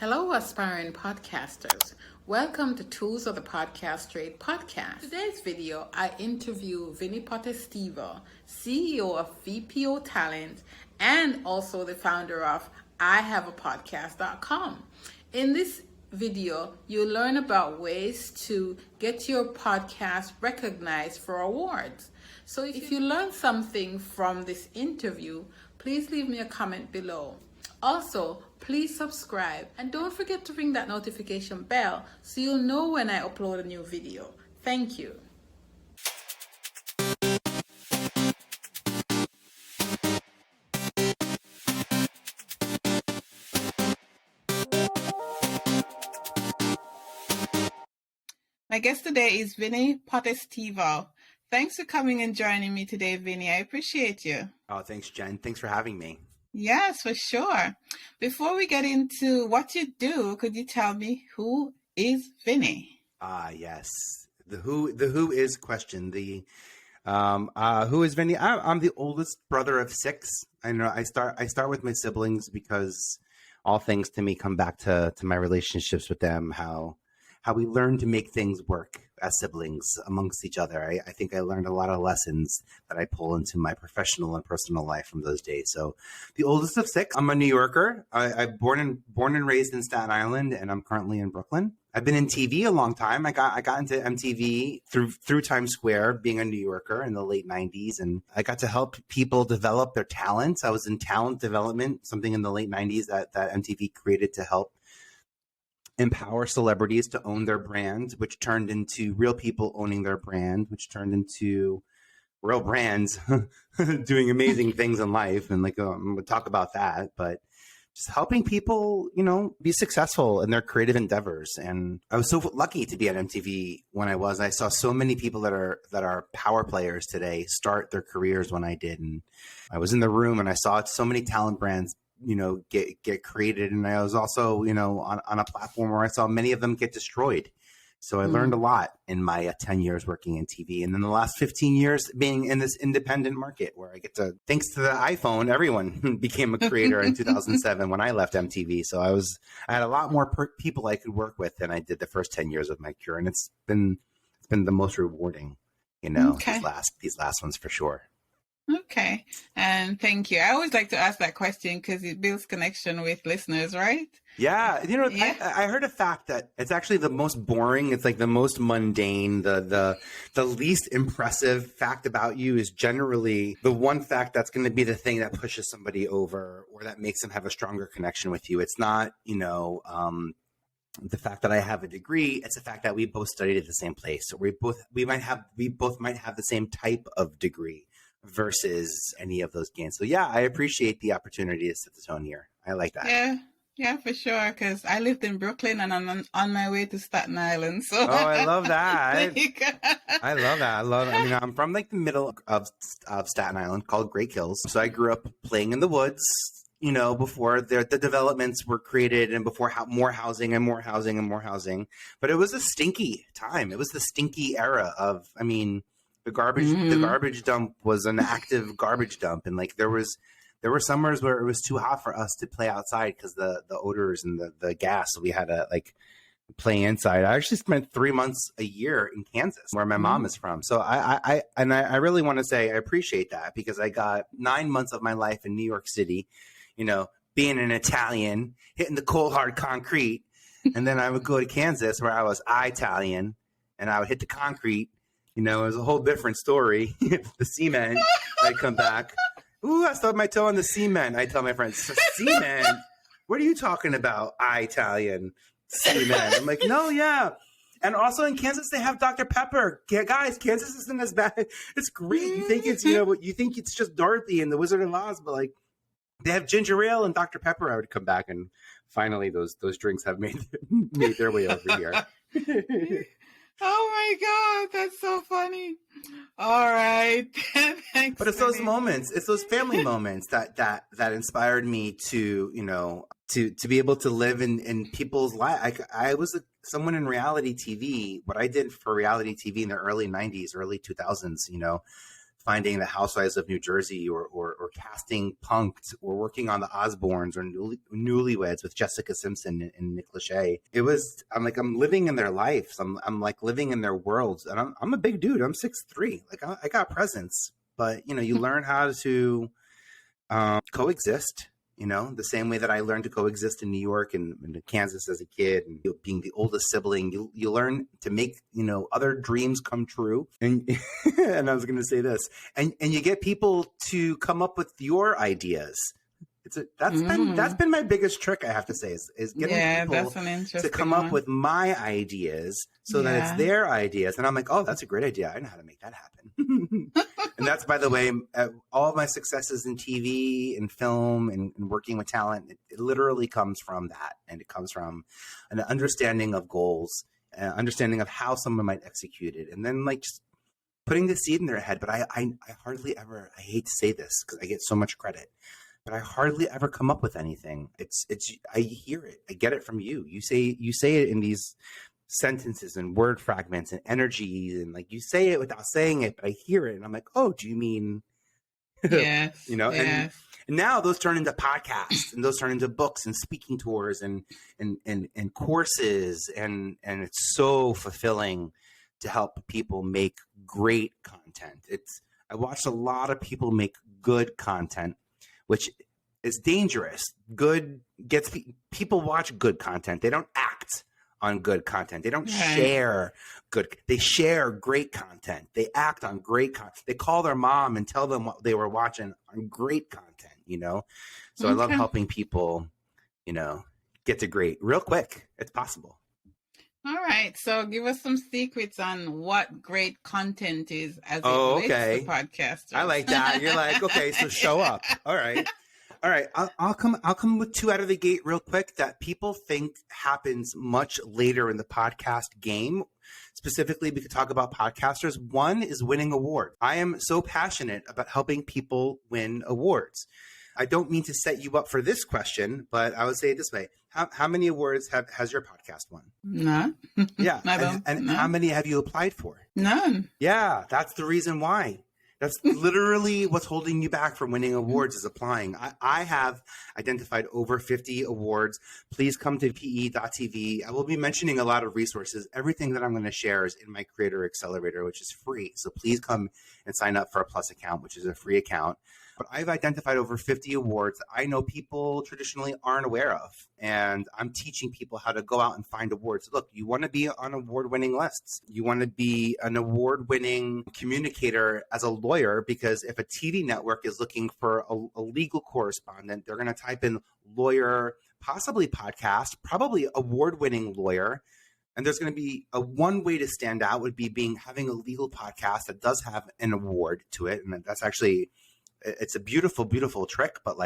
Hello, aspiring podcasters. Welcome to Tools of the Podcast Trade podcast. In today's video, I interview Vinnie Potestivo, CEO of VPO Talent and also the founder of ihaveapodcast.com. In this video, you'll learn about ways to get your podcast recognized for awards. So if you learned something from this interview, please leave me a comment below. Also, please subscribe and don't forget to ring that notification bell so you'll know when I upload a new video. Thank you. My guest today is Vinnie Potestivo. Thanks for coming and joining me today, Vinnie. I appreciate you. Oh, thanks, Jen. Thanks for having me. Yes, for sure. Before we get into what you do, could you tell me who is Vinnie? Yes. The who is question. Who is Vinnie? I'm the oldest brother of 6. I know I start with my siblings because all things to me come back to my relationships with them, how we learn to make things work as siblings amongst each other. I think I learned a lot of lessons that I pull into my professional and personal life from those days. So the oldest of 6, I'm a New Yorker. I'm born and raised in Staten Island, and I'm currently in Brooklyn. I've been in TV a long time. I got into MTV through Times Square, being a New Yorker in the late 90s, and I got to help people develop their talents. I was in talent development, something in the late 90s that MTV created to help empower celebrities to own their brand, which turned into real people owning their brand, which turned into real brands doing amazing things in life. And we'll talk about that, but just helping people, be successful in their creative endeavors. And I was so lucky to be at MTV when I was. I saw so many people that are power players today start their careers when I did. And I was in the room and I saw so many talent brands get created. And I was also, on a platform where I saw many of them get destroyed. So I learned a lot in my 10 years working in TV. And then the last 15 years being in this independent market where I get to, thanks to the iPhone, everyone became a creator in 2007 when I left MTV. So I had a lot more people I could work with than I did the first 10 years of my career. And it's been the most rewarding, Okay. these last ones for sure. Okay. And thank you. I always like to ask that question because it builds connection with listeners, right? Yeah. Yeah. I heard a fact that it's actually the most boring. It's like the most mundane, the least impressive fact about you is generally the one fact that's going to be the thing that pushes somebody over or that makes them have a stronger connection with you. It's not, the fact that I have a degree. It's the fact that we both studied at the same place. So we both might have the same type of degree versus any of those gains. So yeah, I appreciate the opportunity to set the tone here. I like that. Yeah, for sure. Because I lived in Brooklyn and I'm on my way to Staten Island. So I love that. I love that. I'm from the middle of Staten Island called Great Kills. So I grew up playing in the woods, before the developments were created and before more housing and more housing and more housing. But it was a stinky time. It was the stinky era of, the garbage dump was an active garbage dump. And there were summers where it was too hot for us to play outside because the odors and the gas. So we had to play inside. I actually spent 3 months a year in Kansas where my mom is from. So I really want to say I appreciate that because I got 9 months of my life in New York City, being an Italian, hitting the cold hard concrete. And then I would go to Kansas where I was Italian and I would hit the concrete. It was a whole different story. The cement, I'd come back. Ooh, I stubbed my toe on the cement. I tell my friends, cement? What are you talking about? Italian cement. I'm like, no, yeah. And also in Kansas, they have Dr. Pepper. Guys, Kansas isn't as bad. It's great. You think it's, you think it's just Dorothy and the Wizard of Oz, but they have ginger ale and Dr. Pepper. I would come back and finally those drinks have made their way over here. Oh my God, that's so funny. All right. Thanks. But it's those moments, it's those family moments that inspired me to, to be able to live in people's life. I was someone in reality TV. What I did for reality TV in the early 90s, early 2000s, finding the Housewives of New Jersey or casting Punk'd or working on the Osbournes or Newlyweds with Jessica Simpson and Nick Lachey. I'm living in their lives. I'm like living in their worlds. And I'm a big dude. I'm 6'3". Like I got presence, but you learn how to coexist. The same way that I learned to coexist in New York and in Kansas as a kid, and being the oldest sibling, you learn to make, other dreams come true. And and I was going to say this, and you get people to come up with your ideas. That's been my biggest trick, I have to say, is getting people to come up with my ideas so that it's their ideas. And I'm like, oh, that's a great idea. I know how to make that happen. And that's, by the way, all of my successes in TV and film and working with talent, it literally comes from that. And it comes from an understanding of goals, understanding of how someone might execute it. And then just putting the seed in their head. But I hardly ever, I hate to say this because I get so much credit, but I hardly ever come up with anything. I hear it. I get it from you. You say it in these sentences and word fragments and energies, and you say it without saying it, but I hear it and I'm like, oh, do you mean yes, and now those turn into podcasts and those turn into books and speaking tours and courses, and it's so fulfilling to help people make great content. I watched a lot of people make good content, which is dangerous. Good gets people watch good content. They don't act on good content. They don't share good. They share great content. They act on great content. They call their mom and tell them what they were watching on great content, So I love helping people, get to great real quick. It's possible. All right. So give us some secrets on what great content is as it relates to podcasters. I like that. You're like, okay, so show up. All right. I'll come with two out of the gate real quick that people think happens much later in the podcast game. Specifically, we could talk about podcasters. One is winning awards. I am so passionate about helping people win awards. I don't mean to set you up for this question, but I would say it this way. How many awards has your podcast won? None. Yeah. And how many have you applied for? None. Yeah, that's the reason why. That's literally what's holding you back from winning awards is applying. I have identified over 50 awards. Please come to pe.tv. I will be mentioning a lot of resources. Everything that I'm going to share is in my Creator Accelerator, which is free. So please come and sign up for a Plus account, which is a free account. But I've identified over 50 awards that I know people traditionally aren't aware of. And I'm teaching people how to go out and find awards. Look, you want to be on award-winning lists. You want to be an award-winning communicator as a lawyer, because if a TV network is looking for a legal correspondent, they're going to type in lawyer, possibly podcast, probably award-winning lawyer. And there's going to be one way to stand out would be having a legal podcast that does have an award to it. And that's actually... it's a beautiful, beautiful trick, but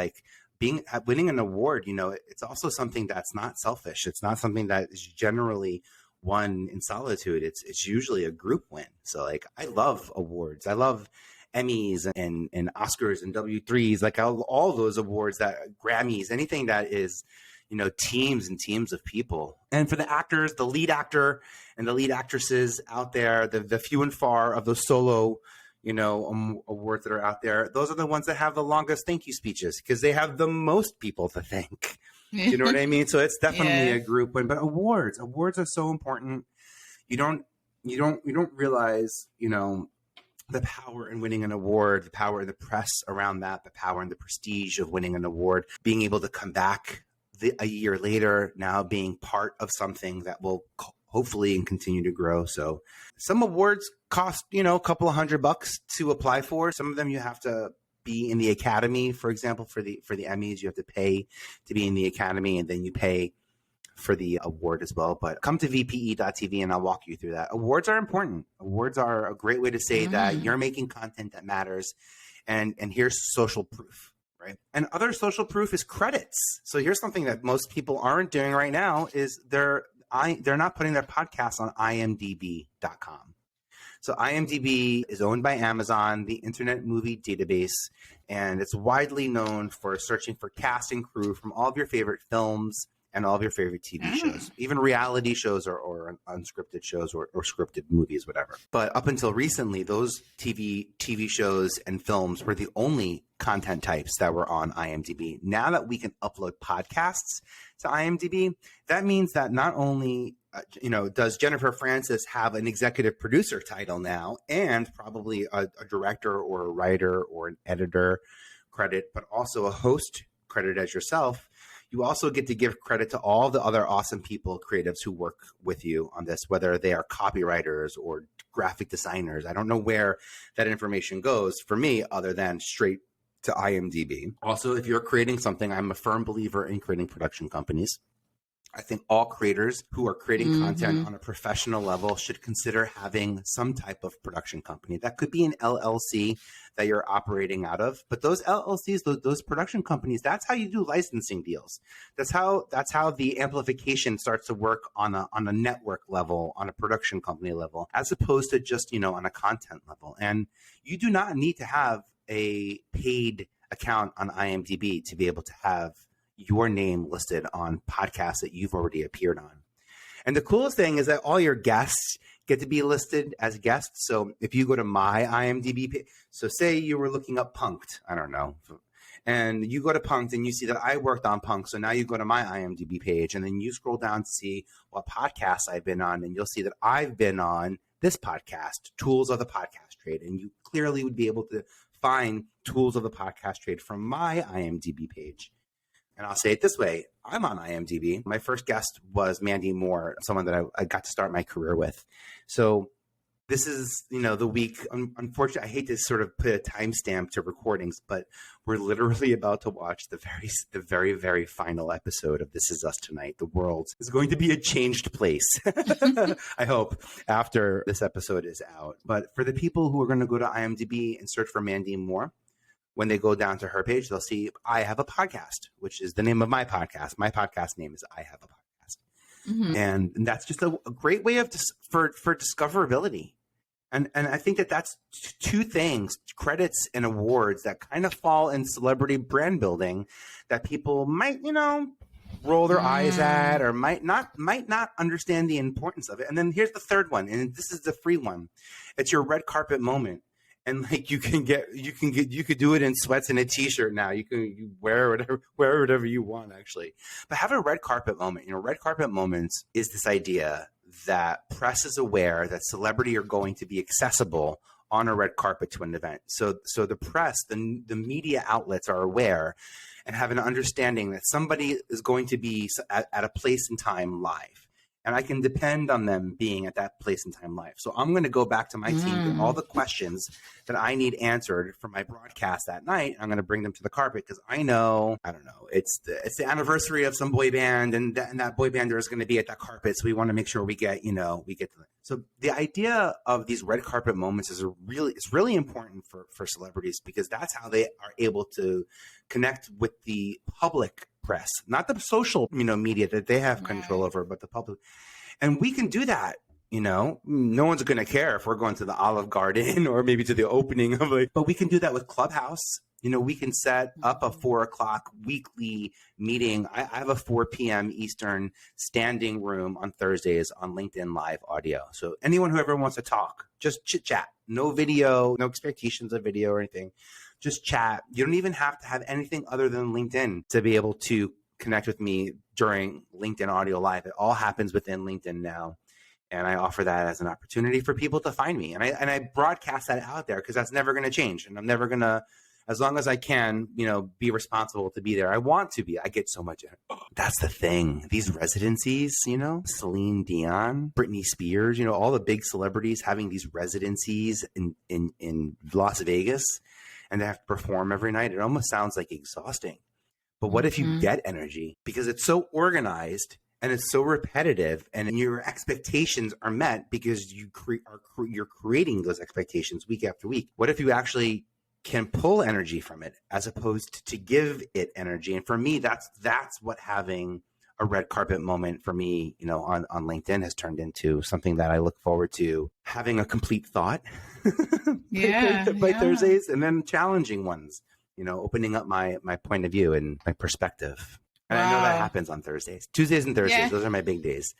winning an award, it's also something that's not selfish. It's not something that is generally won in solitude. It's usually a group win. So I love awards. I love Emmys and Oscars and W3s, all those awards, that Grammys, anything that is, teams and teams of people. And for the actors, the lead actor and the lead actresses out there, the few and far of those solo awards that are out there, those are the ones that have the longest thank you speeches because they have the most people to thank. You know what I mean? So it's definitely a group win. But awards are so important. You don't realize, the power in winning an award, the power in the press around that, the power and the prestige of winning an award, being able to come back a year later, now being part of something that will hopefully and continue to grow. So some awards cost, a couple of $100 to apply for. Some of them you have to be in the academy. For example, for the Emmys, you have to pay to be in the academy, and then you pay for the award as well. But come to vpe.tv and I'll walk you through that. Awards are important. Awards are a great way to say that you're making content that matters. And here's social proof. Right. And other social proof is credits. So here's something that most people aren't doing right now is they're not putting their podcasts on imdb.com. So IMDb is owned by Amazon, the Internet Movie Database, and it's widely known for searching for cast and crew from all of your favorite films and all of your favorite TV shows, even reality shows or unscripted shows or scripted movies, whatever. But up until recently, those TV shows and films were the only content types that were on IMDb. Now that we can upload podcasts to IMDb, that means that not only does Jennifer Francis have an executive producer title now and probably a director or a writer or an editor credit, but also a host credit as yourself. You also get to give credit to all the other awesome people, creatives who work with you on this, whether they are copywriters or graphic designers. I don't know where that information goes for me other than straight to IMDb. Also, if you're creating something, I'm a firm believer in creating production companies. I think all creators who are creating content on a professional level should consider having some type of production company. That could be an LLC that you're operating out of, but those LLCs, those production companies, that's how you do licensing deals. That's how the amplification starts to work on a network level, on a production company level, as opposed to just, on a content level. And you do not need to have a paid account on IMDb to be able to have your name listed on podcasts that you've already appeared on. And the coolest thing is that all your guests get to be listed as guests. So if you go to my IMDb page, so say you were looking up Punked, I don't know, and you go to Punked and you see that I worked on Punked. So now you go to my IMDb page and then you scroll down to see what podcasts I've been on, and you'll see that I've been on this podcast, Tools of the Podcast Trade. And you clearly would be able to find Tools of the Podcast Trade from my IMDb page. And I'll say it this way, I'm on IMDb. My first guest was Mandy Moore, someone that I got to start my career with. So this is, the week. Unfortunately, I hate to sort of put a timestamp to recordings, but we're literally about to watch the very, very final episode of This Is Us Tonight. The world is going to be a changed place, I hope, after this episode is out. But for the people who are going to go to IMDb and search for Mandy Moore, when they go down to her page, they'll see I Have a Podcast, which is the name of my podcast. My podcast name is I Have a Podcast. And that's just a great way for discoverability. And I think that's two things, credits and awards that kind of fall in celebrity brand building that people might, roll their eyes at or might not understand the importance of it. And then here's the third one, and this is the free one. It's your red carpet moment. And like you could do it in sweats and a t-shirt now. You wear whatever you want actually. But have a red carpet moment. Red carpet moments is this idea that press is aware that celebrity are going to be accessible on a red carpet to an event. So the press, the media outlets are aware and have an understanding that somebody is going to be at a place and time live. And I can depend on them being at that place and time live. So I'm going to go back to my team, get all the questions that I need answered for my broadcast that night. I'm going to bring them to the carpet because I don't know, it's the anniversary of some boy band, and that boy bander is going to be at that carpet. So we want to make sure we get to it. So the idea of these red carpet moments is really important for celebrities, because that's how they are able to connect with the public press, not the social, media that they have control over, but the public. And we can do that. No one's going to care if we're going to the Olive Garden or maybe to the opening of but we can do that with Clubhouse. We can set up a 4:00 weekly meeting. I have a 4 p.m. Eastern standing room on Thursdays on LinkedIn Live audio. So anyone who ever wants to talk, just chit chat, no video, no expectations of video or anything. Just chat. You don't even have to have anything other than LinkedIn to be able to connect with me during LinkedIn Audio Live. It all happens within LinkedIn now. And I offer that as an opportunity for people to find me. And I broadcast that out there because that's never going to change. And I'm never going to, as long as I can, be responsible to be there. I want to be. I get so much. That's the thing. These residencies, Celine Dion, Britney Spears, all the big celebrities having these residencies in Las Vegas. And they have to perform every night. It almost sounds like exhausting. But what if you get energy? Because it's so organized and it's so repetitive, and your expectations are met because you're creating those expectations week after week. What if you actually can pull energy from it as opposed to give it energy? And for me, that's what having a red carpet moment for me, on LinkedIn has turned into something that I look forward to having a complete thought by Thursdays, and then challenging ones, opening up my point of view and my perspective. And I know that Wow. happens on Thursdays. Tuesdays and Thursdays, Yeah. those are my big days.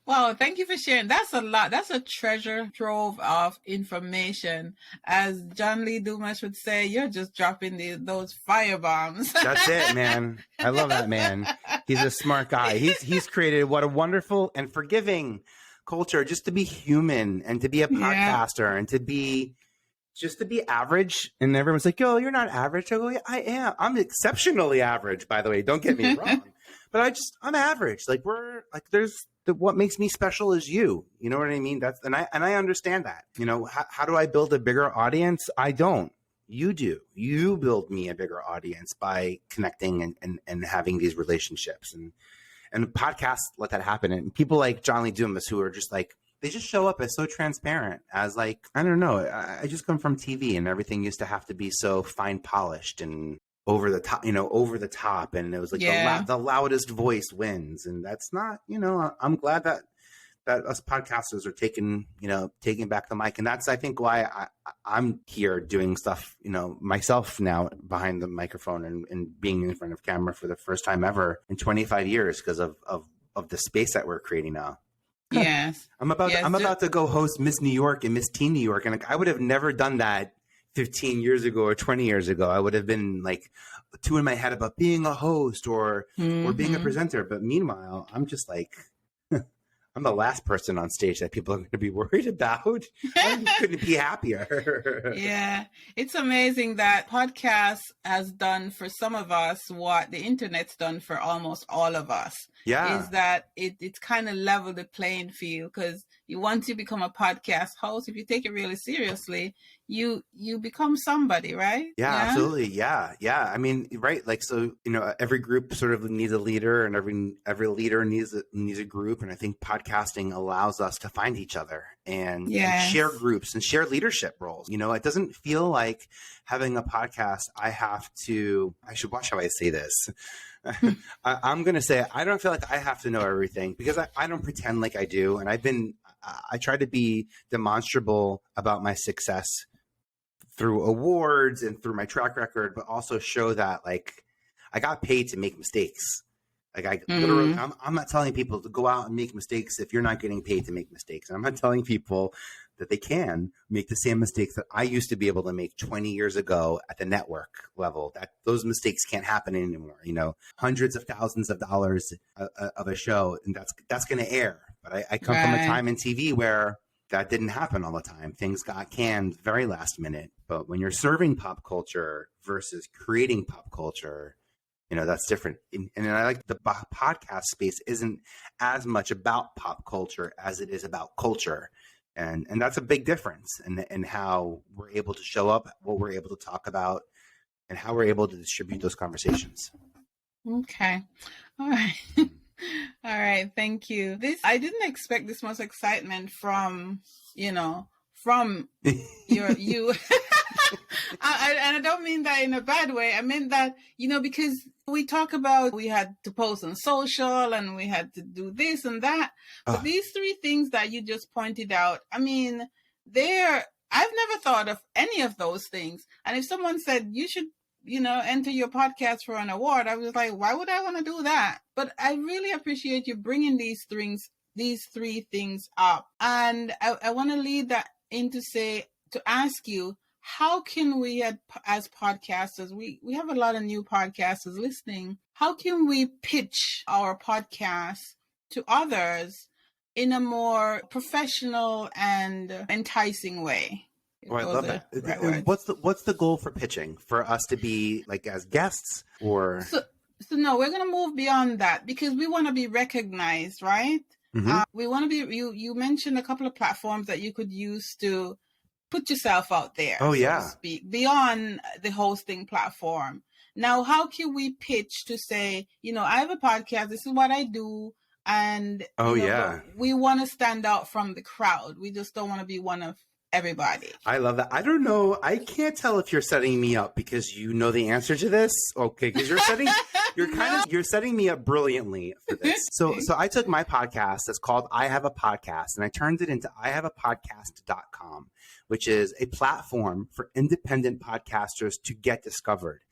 Wow, thank you for sharing. That's a lot. That's a treasure trove of information. As John Lee Dumas would say, you're just dropping those fire bombs. That's it, man. I love that man. He's a smart guy. He's created what a wonderful and forgiving culture just to be human and to be a podcaster and to be average. And everyone's like, yo, you're not average. I go, yeah, I am. I'm exceptionally average, by the way. Don't get me wrong. But I'm average. Like what makes me special is you. You know what I mean? And I understand that. You know, how do I build a bigger audience? I don't. You do. You build me a bigger audience by connecting and having these relationships. And podcasts let that happen. And people like John Lee Dumas, who are just like, they just show up as so transparent, as like, I don't know. I just come from TV, and everything used to have to be so fine polished and over the top, and it was like the loudest voice wins. And that's not, I'm glad that us podcasters are taking back the mic. And that's, I think, why I'm here doing stuff, myself now behind the microphone and being in front of camera for the first time ever in 25 years because of the space that we're creating now. Yes. I'm about to go host Miss New York and Miss Teen New York. And I would have never done that 15 years ago or 20 years ago. I would have been like two in my head about being a host or being a presenter. But meanwhile, I'm just like, I'm the last person on stage that people are going to be worried about. I couldn't be happier. Yeah. It's amazing that podcast has done for some of us what the internet's done for almost all of us. Yeah. Is that it's kind of leveled the playing field, because once you become a podcast host, if you take it really seriously, you become somebody, right? Yeah, absolutely. Yeah. I mean, right. Like, so, every group sort of needs a leader, and every leader needs a group. And I think podcasting allows us to find each other and share groups and share leadership roles. It doesn't feel like having a podcast. I should watch how I say this. I'm going to say, I don't feel like I have to know everything, because I don't pretend like I do. And I try to be demonstrable about my success through awards and through my track record, but also show that, like, I got paid to make mistakes. Like, literally, I'm not telling people to go out and make mistakes if you're not getting paid to make mistakes. And I'm not telling people that they can make the same mistakes that I used to be able to make 20 years ago at the network level. That those mistakes can't happen anymore. Hundreds of thousands of dollars of a show, and that's going to air. But I come from a time in TV where that didn't happen all the time. Things got canned very last minute. But when you're serving pop culture versus creating pop culture, that's different. And I like the podcast space isn't as much about pop culture as it is about culture. And that's a big difference in how we're able to show up, what we're able to talk about, and how we're able to distribute those conversations. Okay. All right. All right. Thank you. I didn't expect this much excitement from you. And I don't mean that in a bad way. I mean that, because we talk about we had to post on social and we had to do this and that. But these three things that you just pointed out, I mean, I've never thought of any of those things. And if someone said you should, enter your podcast for an award, I was like, why would I want to do that? But I really appreciate you bringing these three things up. And I want to lead that in to ask you, how can we, as podcasters, we have a lot of new podcasters listening. How can we pitch our podcast to others in a more professional and enticing way? Oh, I love that. Right, what's the goal for pitching? For us to be like as guests, or? So no, we're going to move beyond that, because we want to be recognized, right? Mm-hmm. We want to be, you mentioned a couple of platforms that you could use to put yourself out there, so to speak, beyond the hosting platform. Now, how can we pitch to say, I have a podcast, this is what I do, and we want to stand out from the crowd. We just don't want to be one of everybody. I love that. I don't know. I can't tell if you're setting me up because you know the answer to this. Okay, because you're setting me up brilliantly for this. So I took my podcast that's called I Have a Podcast, and I turned it into ihaveapodcast.com, which is a platform for independent podcasters to get discovered.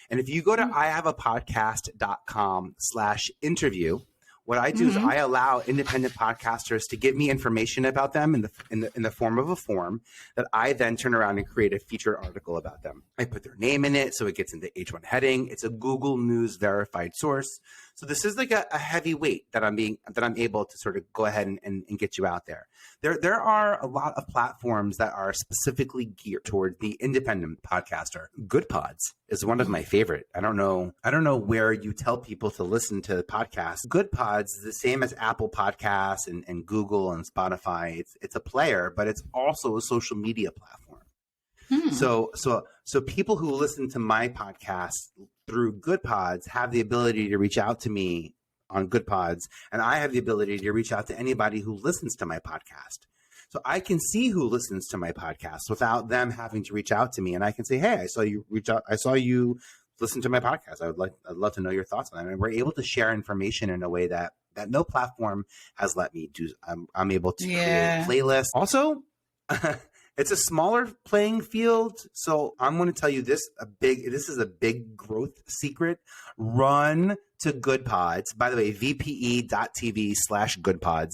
And if you go to ihaveapodcast.com/interview, what I do is I allow independent podcasters to give me information about them in the form of a form that I then turn around and create a featured article about them. I put their name in it so it gets into H1 heading. It's a Google News verified source. So this is like a heavy weight that I'm able to sort of go ahead and get you out there. There are a lot of platforms that are specifically geared toward the independent podcaster. Good Pods is one of my favorite. I don't know where you tell people to listen to podcasts. Good Pods is the same as Apple Podcasts and Google and Spotify. It's a player, but it's also a social media platform. So people who listen to my podcast through Good Pods have the ability to reach out to me on Good Pods, and I have the ability to reach out to anybody who listens to my podcast. So I can see who listens to my podcast without them having to reach out to me, and I can say, "Hey, I saw you listen to my podcast. I'd love to know your thoughts on it." And we're able to share information in a way that no platform has let me do. I'm able to create playlists. Also, it's a smaller playing field. So I'm going to tell you this is a big growth secret. Run to Good Pods. By the way, vpe.tv/goodpods.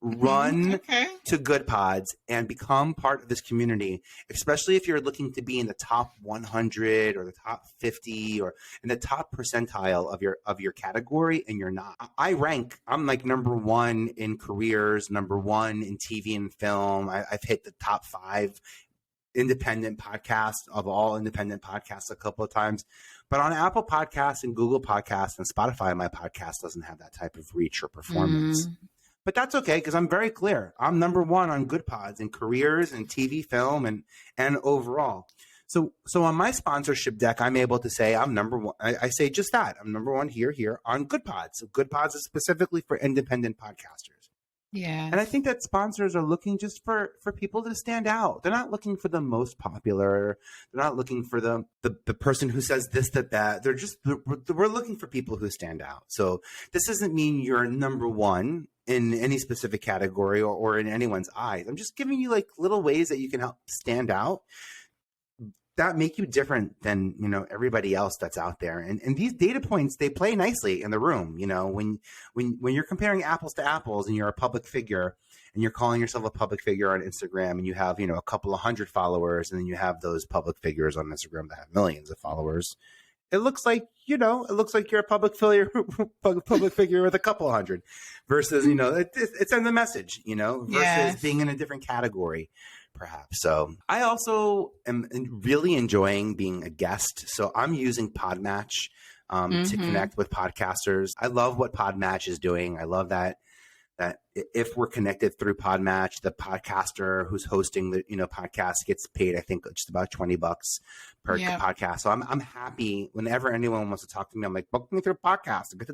Run to Good Pods and become part of this community, especially if you're looking to be in the top 100 or the top 50 or in the top percentile of your category, and you're not. I'm like number 1 in careers, number 1 in TV and film. I've hit the top 5 independent podcasts of all independent podcasts a couple of times. But on Apple Podcasts and Google Podcasts and Spotify, my podcast doesn't have that type of reach or performance. But that's okay, because I'm very clear. I'm number 1 on Good Pods in careers and TV, film, and overall. So on my sponsorship deck, I'm able to say I'm number 1. I say just that. I'm number 1 here on Good Pods. So Good Pods is specifically for independent podcasters. Yeah. And I think that sponsors are looking just for people to stand out. They're not looking for the most popular. They're not looking for the person who says this, that. We're looking for people who stand out. So this doesn't mean you're number 1 in any specific category or in anyone's eyes. I'm just giving you like little ways that you can help stand out that make you different than, everybody else that's out there. And these data points, they play nicely in the room. When you're comparing apples to apples and you're a public figure and you're calling yourself a public figure on Instagram and you have, a couple of 100 followers, and then you have those public figures on Instagram that have millions of followers. It looks like, you're a public figure with a couple hundred versus, it's in the message, versus being in a different category, perhaps. So I also am really enjoying being a guest. So I'm using Podmatch to connect with podcasters. I love what Podmatch is doing. I love that if we're connected through Podmatch, the podcaster who's hosting the podcast gets paid, I think, just about $20 per podcast. So I'm happy whenever anyone wants to talk to me. I'm like, book me through a podcast and get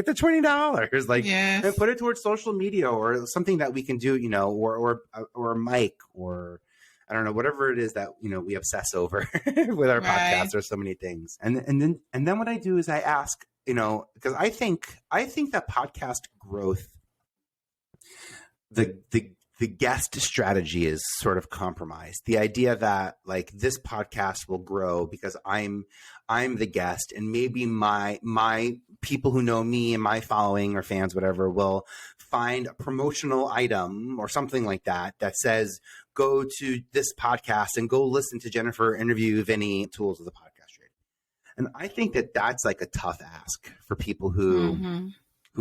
the $20, like, and put it towards social media or something that we can do, or a mic, or I don't know, whatever it is that we obsess over with our podcast. There's so many things, and then what I do is I ask, because I think that podcast growth, the guest strategy is sort of compromised. The idea that like this podcast will grow because I'm the guest, and maybe my people who know me and my following or fans, whatever, will find a promotional item or something like that says, go to this podcast and go listen to Jennifer interview Vinnie, Tools of the Podcast Trade. And I think that that's like a tough ask for people who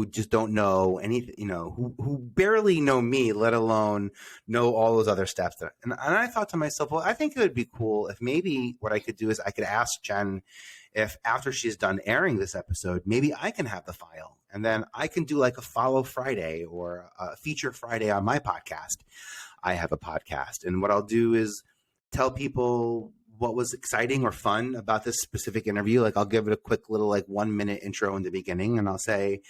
just don't know anything, who barely know me, let alone know all those other steps. And I thought to myself, well, I think it would be cool if maybe what I could do is I could ask Jen if after she's done airing this episode, maybe I can have the file, and then I can do like a follow Friday or a feature Friday on my podcast. I have a podcast, and what I'll do is tell people what was exciting or fun about this specific interview. Like I'll give it a quick little 1 minute intro in the beginning, and I'll say,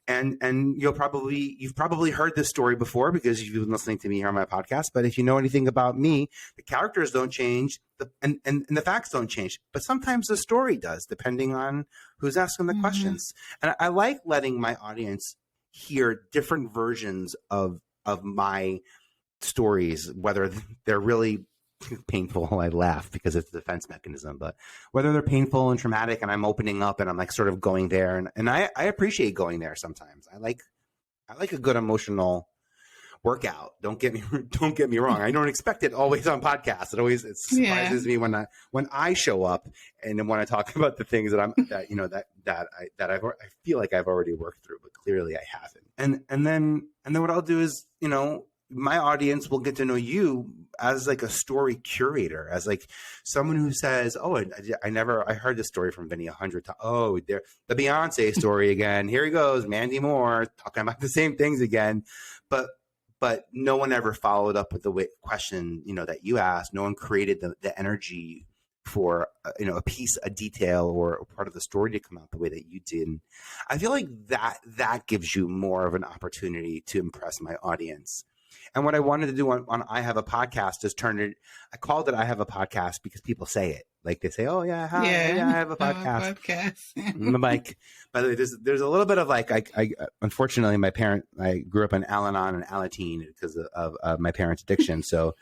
and you've probably heard this story before because you've been listening to me here on my podcast. But if you know anything about me, the characters don't change, and the facts don't change. But sometimes the story does, depending on who's asking the questions. And I like letting my audience hear different versions of my stories, whether they're really painful, I laugh because it's a defense mechanism, but whether they're painful and traumatic and I'm opening up and I'm like sort of going there, and I appreciate going there sometimes. I like a good emotional workout. Don't get me wrong. I don't expect it always on podcasts. It surprises me when I show up and then when I talk about the things that I feel like I've already worked through, but clearly I haven't. And then what I'll do is, my audience will get to know you as like a story curator, as like someone who says, "Oh, I heard this story from Vinnie 100 times. Oh, the Beyonce story again. Here he goes, Mandy Moore talking about the same things again." But no one ever followed up with the question, that you asked. No one created the energy for, a piece, a detail, or a part of the story to come out the way that you did. And I feel like that gives you more of an opportunity to impress my audience. And what I wanted to do on I Have a Podcast is I called it I Have a Podcast because people say it. Like they say, "Oh yeah, hi, yeah, I have a podcast." I'm like, by the way, there's a little bit of like, I unfortunately, I grew up in Al-Anon and Alateen because of my parents' addiction. So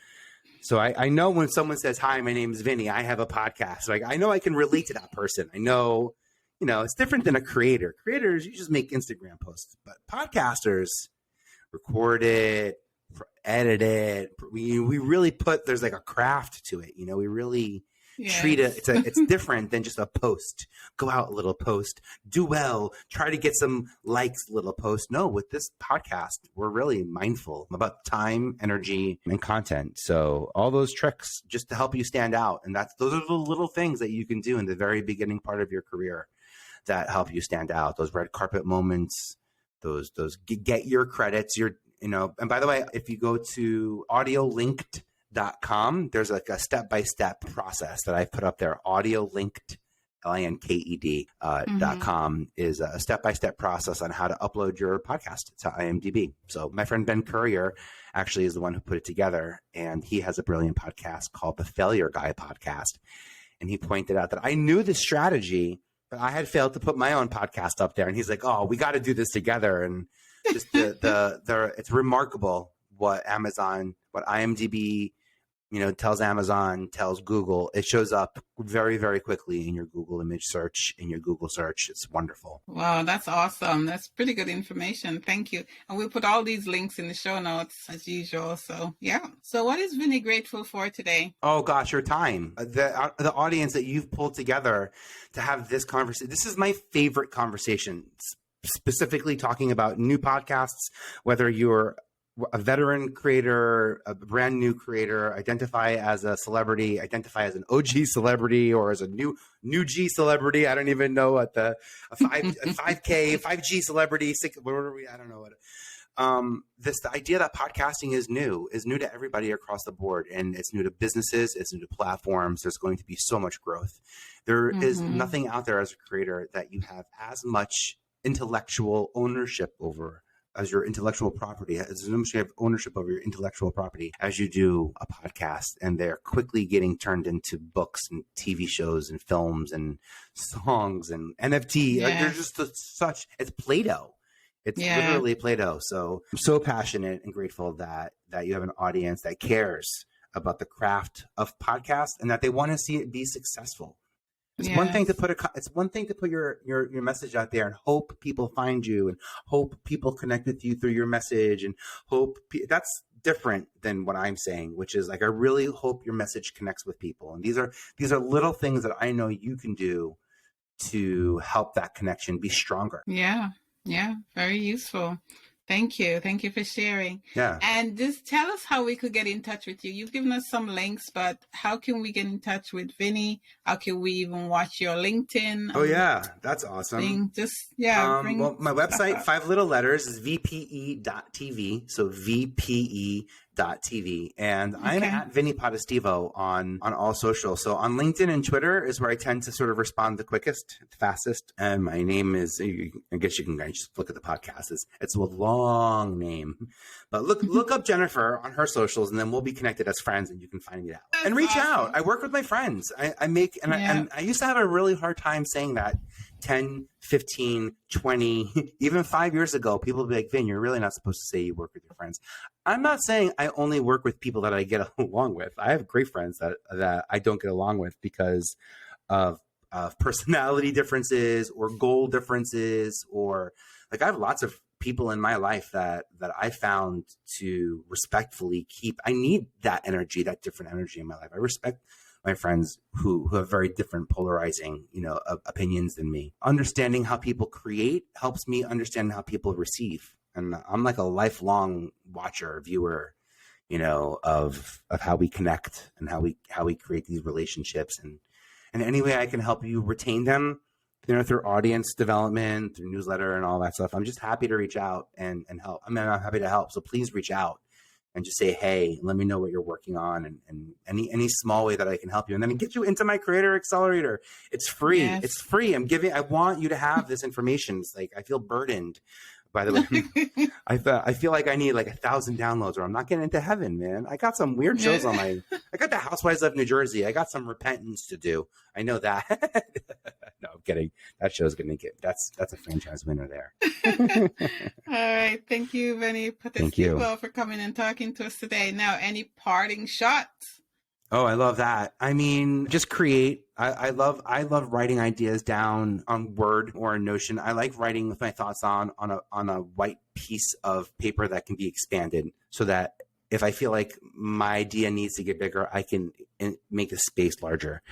I know when someone says, "Hi, my name is Vinnie, I have a podcast," like I know I can relate to that person. I know, it's different than a creator. Creators, you just make Instagram posts, but podcasters record it, edit it. We really there's like a craft to it. We really treat it. It's different than just a post. Go out a little post, do well, try to get some likes, little post. No, with this podcast, we're really mindful about time, energy, and content. So all those tricks just to help you stand out. And those are the little things that you can do in the very beginning part of your career that help you stand out. Those red carpet moments, those get your credits, and by the way, if you go to audiolinked.com, there's like a step-by-step process that I've put up there. Audiolinked, linked.com is a step-by-step process on how to upload your podcast to IMDb. So my friend Ben Courier actually is the one who put it together, and he has a brilliant podcast called the Failure Guy Podcast. And he pointed out that I knew this strategy, but I had failed to put my own podcast up there. And he's like, "Oh, we got to do this together." And just it's remarkable what IMDb, tells Amazon, tells Google. It shows up very, very quickly in your Google image search, in your Google search. It's wonderful. Wow, that's awesome. That's pretty good information. Thank you. And we'll put all these links in the show notes as usual. So, yeah. So what is Vinnie grateful for today? Oh, gosh, your time. The audience that you've pulled together to have this conversation. This is my favorite conversation, specifically talking about new podcasts, whether you're a veteran creator, a brand new creator, identify as a celebrity, identify as an OG celebrity, or as a new G celebrity. I don't even know what a 5K, 5G celebrity, whatever I don't know what. The idea that podcasting is new to everybody across the board, and it's new to businesses, it's new to platforms. There's going to be so much growth. There is nothing out there as a creator that you have as much intellectual ownership over as your intellectual property, as much you have ownership over your intellectual property as you do a podcast. And they're quickly getting turned into books and TV shows and films and songs and NFT. Yeah. Like there's just it's Play-Doh. It's literally Play-Doh. So I'm so passionate and grateful that you have an audience that cares about the craft of podcasts and that they want to see it be successful. It's one thing to put your message out there and hope people find you and hope people connect with you through your message and that's different than what I'm saying, which is like, I really hope your message connects with people. And these are little things that I know you can do to help that connection be stronger. Yeah. Very useful. Thank you. Thank you for sharing. Yeah. And just tell us how we could get in touch with you. You've given us some links, but how can we get in touch with Vinnie? How can we even watch your LinkedIn? Oh, yeah. That's awesome. Well, my website, 5 little letters, is vpe.tv. So vpe.tv. And I'm at Vinnie Potestivo on all social. So on LinkedIn and Twitter is where I tend to sort of respond the quickest, the fastest. And my name is, I guess you can just look at the podcast. It's a long name, but look up Jennifer on her socials, and then we'll be connected as friends, and you can find me out and reach out. I work with my friends. I used to have a really hard time saying that 10, 15, 20, even 5 years ago. People would be like, "Vin, you're really not supposed to say you work with your friends." I'm not saying I only work with people that I get along with. I have great friends that I don't get along with because of personality differences or goal differences, or like I have lots of people in my life that I found to respectfully keep. I need that energy, that different energy in my life. I respect my friends who have very different polarizing, opinions than me. Understanding how people create helps me understand how people receive. And I'm like a lifelong watcher, viewer, of how we connect and how we create these relationships. And any way I can help you retain them, through audience development, through newsletter and all that stuff, I'm just happy to reach out and help. I mean, I'm happy to help. So please reach out and just say, hey, let me know what you're working on, and any small way that I can help you. And then get you into my Creator Accelerator. It's free. Yes. It's free. I want you to have this information. It's like, I feel burdened. By the way, I feel like I need like 1,000 downloads or I'm not getting into heaven, man. I got some weird shows on I got the Housewives of New Jersey. I got some repentance to do. I know that. No, I'm kidding. That show's going to that's a franchise winner there. All right. Thank you, Vinnie Potestivo, for coming and talking to us today. Now, any parting shots? Oh, I love that. I mean, just create. I love writing ideas down on Word or a Notion. I like writing with my thoughts on a white piece of paper that can be expanded, so that if I feel like my idea needs to get bigger, I can make the space larger.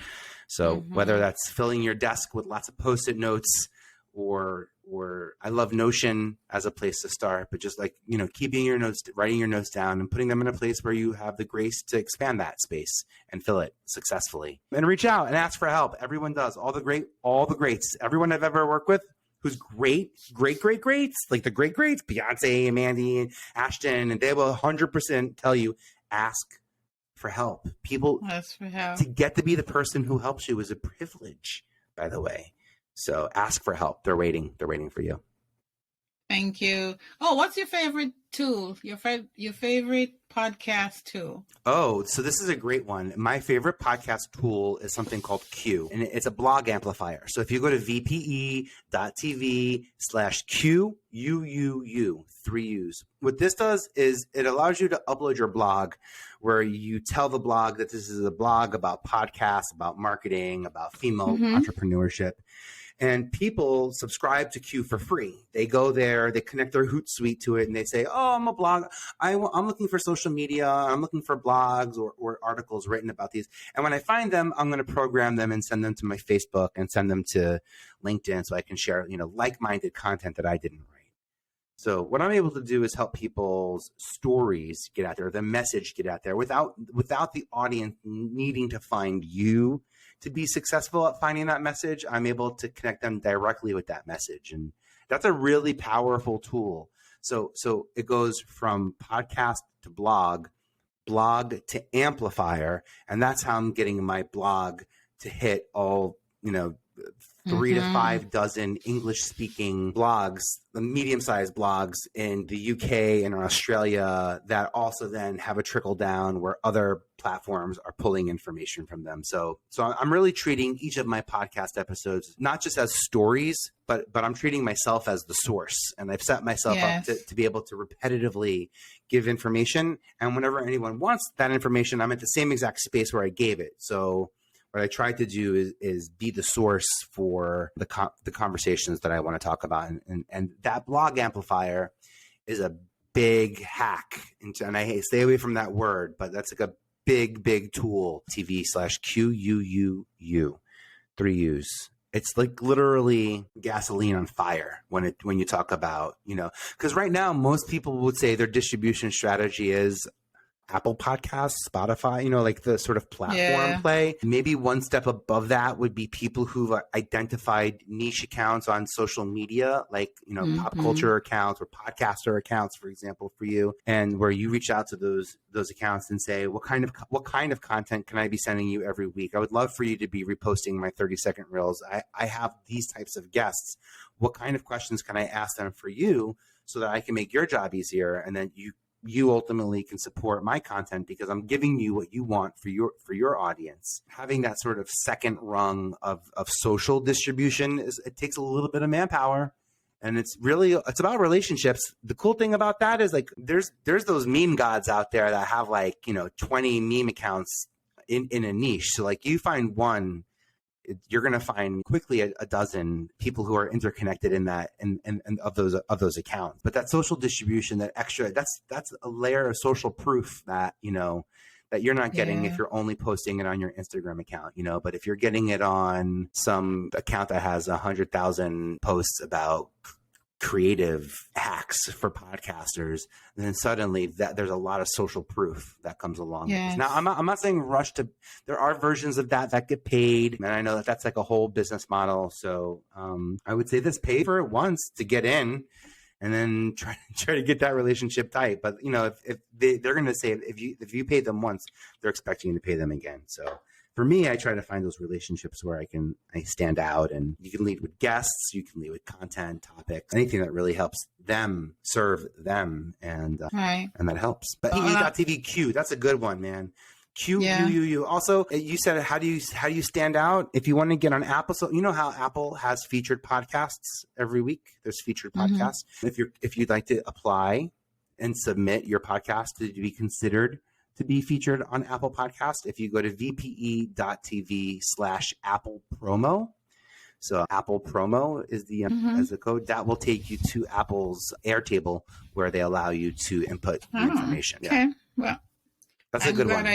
So whether that's filling your desk with lots of Post-it notes, or I love Notion as a place to start, but just like, keeping your notes, writing your notes down and putting them in a place where you have the grace to expand that space and fill it successfully. And reach out and ask for help. Everyone does. All the greats, everyone I've ever worked with who's greats, like the great greats, Beyonce and Mandy and Ashton, and they will 100% tell you, ask for help. People, Ask for help. to get to be the person who helps you is a privilege, by the way. So ask for help. They're waiting for you. Thank you. Oh, what's your favorite tool? Your favorite podcast tool? Oh, so this is a great one. My favorite podcast tool is something called Q, and it's a blog amplifier. So if you go to vpe.tv/QUUU, 3 U's, what this does is it allows you to upload your blog, where you tell the blog that this is a blog about podcasts, about marketing, about female entrepreneurship. And people subscribe to Q for free. They go there, they connect their Hootsuite to it, and they say, oh, I'm a blog. I'm looking for social media. I'm looking for blogs or articles written about these. And when I find them, I'm going to program them and send them to my Facebook and send them to LinkedIn so I can share, like-minded content that I didn't write. So what I'm able to do is help people's stories get out there, the message get out there without the audience needing to find you to be successful at finding that message. I'm able to connect them directly with that message. And that's a really powerful tool. So it goes from podcast to blog to amplifier. And that's how I'm getting my blog to hit all, 3 to 5 dozen English speaking blogs, the medium-sized blogs in the UK and Australia that also then have a trickle down where other platforms are pulling information from them. So I'm really treating each of my podcast episodes not just as stories, but I'm treating myself as the source. And I've set myself up to be able to repetitively give information. And whenever anyone wants that information, I'm at the same exact space where I gave it. So what I try to do is be the source for the conversations that I want to talk about. And that blog amplifier is a big hack. And I stay away from that word, but that's like a big tool. TV/QUUU, 3 U's. It's like literally gasoline on fire when you talk about, because right now most people would say their distribution strategy is Apple Podcasts, Spotify, like the sort of platform play. Maybe one step above that would be people who've identified niche accounts on social media, like, pop culture accounts or podcaster accounts, for example, for you, and where you reach out to those accounts and say, what kind of content can I be sending you every week? I would love for you to be reposting my 30-second reels. I have these types of guests. What kind of questions can I ask them for you so that I can make your job easier? And then you ultimately can support my content because I'm giving you what you want for your audience. Having that sort of second rung of social distribution it takes a little bit of manpower, And it's about relationships. The cool thing about that is like there's those meme gods out there that have like, 20 meme accounts in a niche. So like you find one, you're going to find quickly a dozen people who are interconnected in that and of those accounts. But that social distribution, that extra, that's a layer of social proof that, that you're not getting if you're only posting it on your Instagram account, but if you're getting it on some account that has 100,000 posts about creative hacks for podcasters, then suddenly there's a lot of social proof that comes along. Yes. Now, I'm not saying rush to, there are versions of that get paid. And I know that that's like a whole business model. So I would say this, pay for it once to get in, and then try to get that relationship tight. But if they're going to say if you pay them once, they're expecting you to pay them again. So for me, I try to find those relationships where I stand out, and you can lead with guests, you can lead with content, topics, anything that really helps them serve them, and that helps. But TV Q, that's a good one, man. Q. Also, you said, how do you stand out? If you want to get on Apple, so you know how Apple has featured podcasts every week. There's featured podcasts. If you'd like to apply and submit your podcast to be considered to be featured on Apple Podcast, if you go to vpe.tv/Apple promo. So Apple promo is the as the code that will take you to Apple's Airtable, where they allow you to input the information. Okay, well, that's a good one.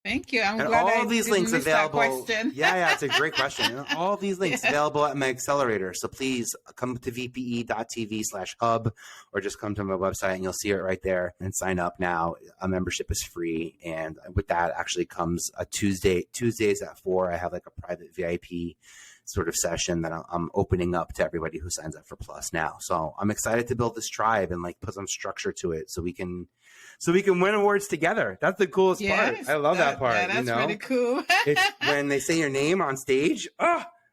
Thank you. I'm and glad all I these didn't links miss available. That question. Yeah, it's a great question. And all these links available at my accelerator. So please come to vpe.tv/hub, or just come to my website and you'll see it right there, and sign up now. A membership is free. And with that actually comes a Tuesdays at 4. I have like a private VIP sort of session that I'm opening up to everybody who signs up for Plus now. So I'm excited to build this tribe and like put some structure to it so we can win awards together. That's the coolest part. I love that part. Yeah, that's really cool. It's when they say your name on stage.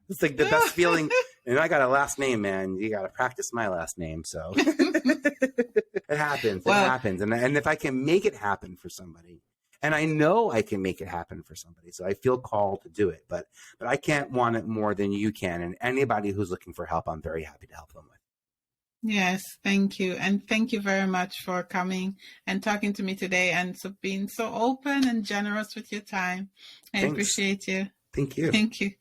It's like the best feeling. And I got a last name, man. You got to practice my last name. So it happens. It happens. And if I can make it happen for somebody, and I know I can make it happen for somebody, so I feel called to do it. But I can't want it more than you can. And anybody who's looking for help, I'm very happy to help them with. Yes, thank you. And thank you very much for coming and talking to me today, and being so open and generous with your time. I appreciate you. Thank you. Thank you.